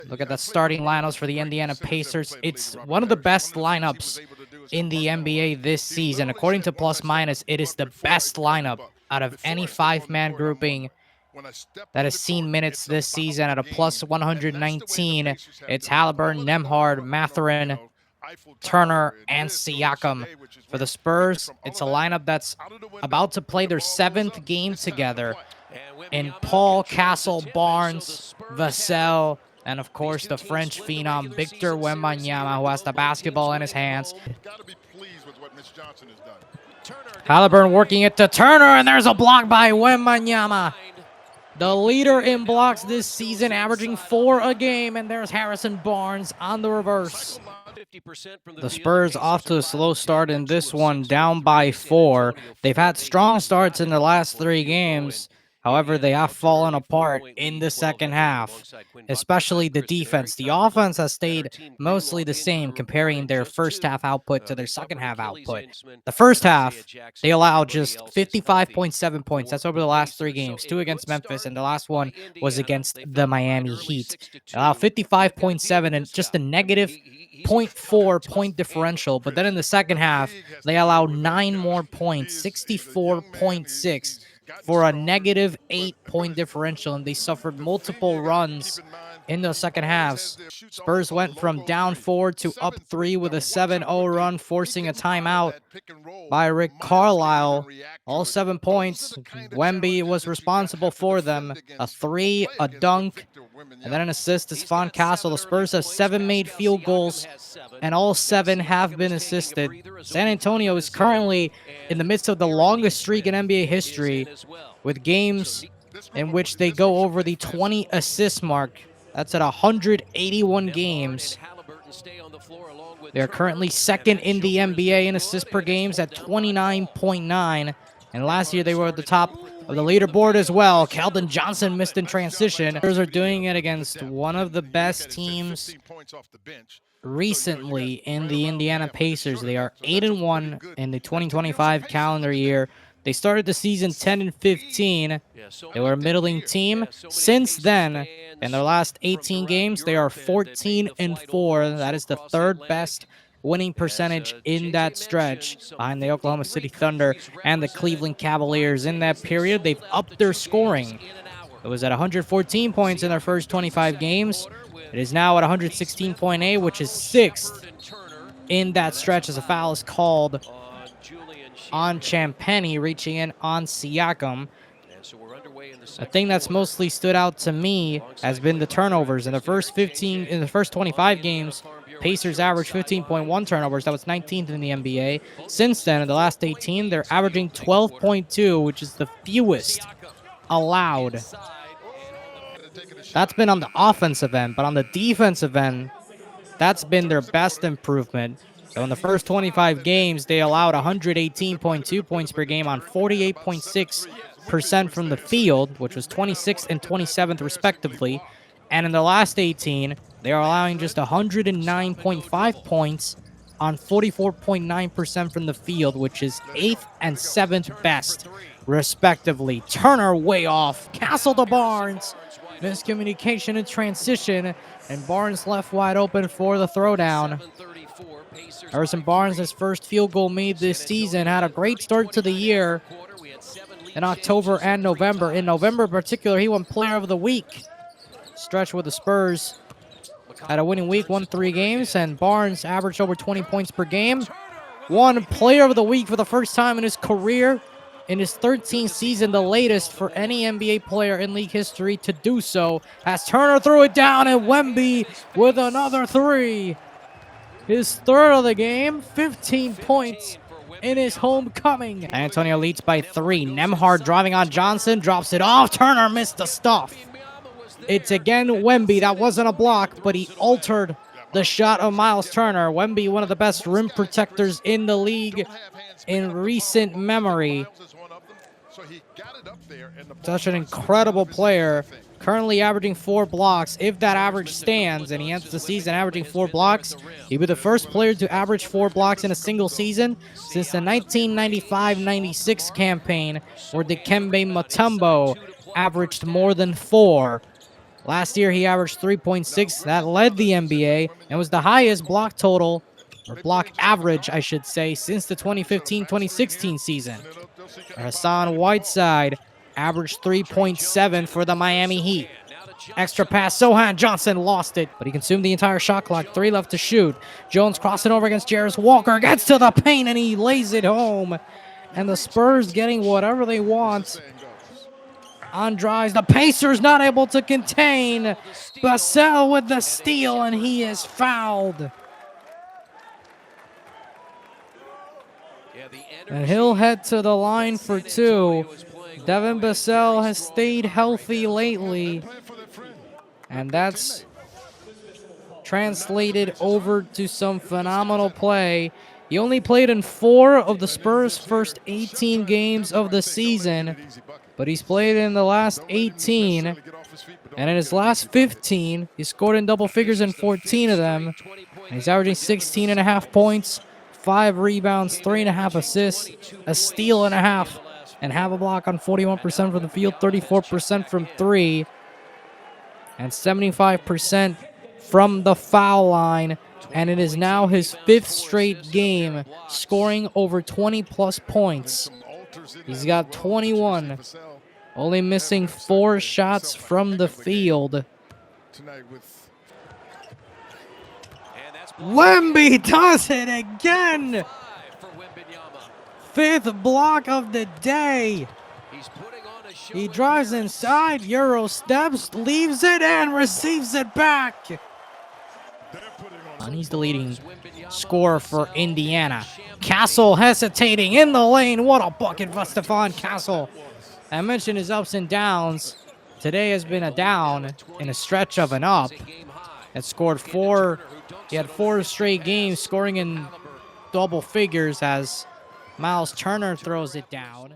Look at the starting lineups for the Indiana Pacers. It's one of the best lineups in the NBA this season. According to Plus Minus, it is the best lineup out of any five-man grouping that has seen minutes this season at a plus 119. It's Halliburton, Nembhard, Mathurin, Turner, and Siakam. For the Spurs, it's a lineup that's about to play their 7th game together in Paul, Castle, Barnes, Vassell, and of course the French phenom Victor Wembanyama, who has the basketball in his hands. Halliburton working it to Turner, and there's a block by Wembanyama. The leader in blocks this season, averaging 4 a game, and there's Harrison Barnes on the reverse. The Spurs off to a slow start in this one, down by 4. They've had strong starts in the last 3 games. However, they have fallen apart in the second half, especially the defense. The offense has stayed mostly the same, comparing their first half output to their second half output. The first half, they allowed just 55.7 points. That's over the last 3 games, 2 against Memphis, and the last one was against the Miami Heat. They allowed 55.7 and just a negative 0.4 point differential, but then in the second half, they allowed 9 more points, 64.6. for a negative 8-point differential, and they suffered multiple runs in the second halves. Spurs went from down 4 to up 3 with a 7-0 run, forcing a timeout by Rick Carlisle. All 7 points, Wemby was responsible for them. A 3, a dunk, and then an assist to Von Castle. The Spurs have 7 made field goals, and all 7 have been assisted. San Antonio is currently in the midst of the longest streak in NBA history, with games in which they go over the 20 assist mark. That's at 181 games. They are currently second in the NBA in assists per games at 29.9. And last year they were at the top of the leaderboard as well. Keldon Johnson missed in transition. Spurs are doing it against one of the best teams recently in the Indiana Pacers. They are 8-1 in the 2025 calendar year. They started the season 10-15. They were a middling team. Since then, in their last 18 games, they are 14-4. That is the 3rd best winning percentage in that stretch, behind the Oklahoma City Thunder and the Cleveland Cavaliers. In that period, they've upped their scoring. It was at 114 points in their first 25 games. It is now at 116.8, which is 6th in that stretch, as a foul is called on Champagny, reaching in on Siakam. The thing that's mostly stood out to me has been the turnovers. In the first 25 games, Pacers averaged 15.1 turnovers. That was 19th in the NBA. Since then, in the last 18, they're averaging 12.2, which is the fewest allowed. That's been on the offensive end, but on the defensive end, that's been their best improvement. So in the first 25 games, they allowed 118.2 points per game on 48.6% from the field, which was 26th and 27th respectively. And in the last 18, they are allowing just 109.5 points on 44.9% from the field, which is 8th and 7th best respectively. Turner way off. Castle to Barnes. Miscommunication in transition, and Barnes left wide open for the throwdown. Harrison Barnes, his first field goal made this season, had a great start to the year in October and November. In November in particular, he won Player of the Week. Stretch with the Spurs had a winning week, won 3 games, and Barnes averaged over 20 points per game. Won Player of the Week for the first time in his career. In his 13th season, the latest for any NBA player in league history to do so, as Turner threw it down, and Wemby with another 3. His 3rd of the game, 15 points in his homecoming. San Antonio leads by 3. Nembhard driving on Johnson, drops it off. Turner missed the stuff. It's again Wemby. That wasn't a block, but he altered the shot of Miles Turner. Wemby, one of the best rim protectors in the league in recent memory. Such an incredible player. Currently averaging 4 blocks. If that average stands and he ends the season averaging 4 blocks, he'll be the first player to average 4 blocks in a single season since the 1995-96 campaign, where Dikembe Mutombo averaged more than 4. Last year, he averaged 3.6. That led the NBA and was the highest block total, or block average, I should say, since the 2015-2016 season. Hassan Whiteside averaged 3.7 for the Miami Heat. Extra pass, Sohan Johnson lost it, but he consumed the entire shot clock. 3 left to shoot. Jones crossing over against Jarris Walker, gets to the paint, and he lays it home. And the Spurs getting whatever they want on drives. The Pacers not able to contain Vassell with the steal, and he is fouled. And he'll head to the line for 2. Devin Vassell has stayed healthy lately, and that's translated over to some phenomenal play. He only played in 4 of the Spurs' first 18 games of the season, but he's played in the last 18, and in his last 15, he scored in double figures in 14 of them, and he's averaging 16.5 points, 5 rebounds, 3.5 assists, a steal and a half, and half a block on 41% from the field, 34% from 3, and 75% from the foul line. And it is now his 5th straight game scoring over 20-plus points. He's got 21, only missing 4 shots from the field. Wemby does it again! 5th block of the day. He drives inside, Euro steps, leaves it, and receives it back. And he's the leading scorer for Indiana. Castle hesitating in the lane. What a bucket for Stephon Castle. I mentioned his ups and downs. Today has been a down in a stretch of an up. Had scored 4. He had 4 straight games scoring in double figures as Miles Turner throws it down.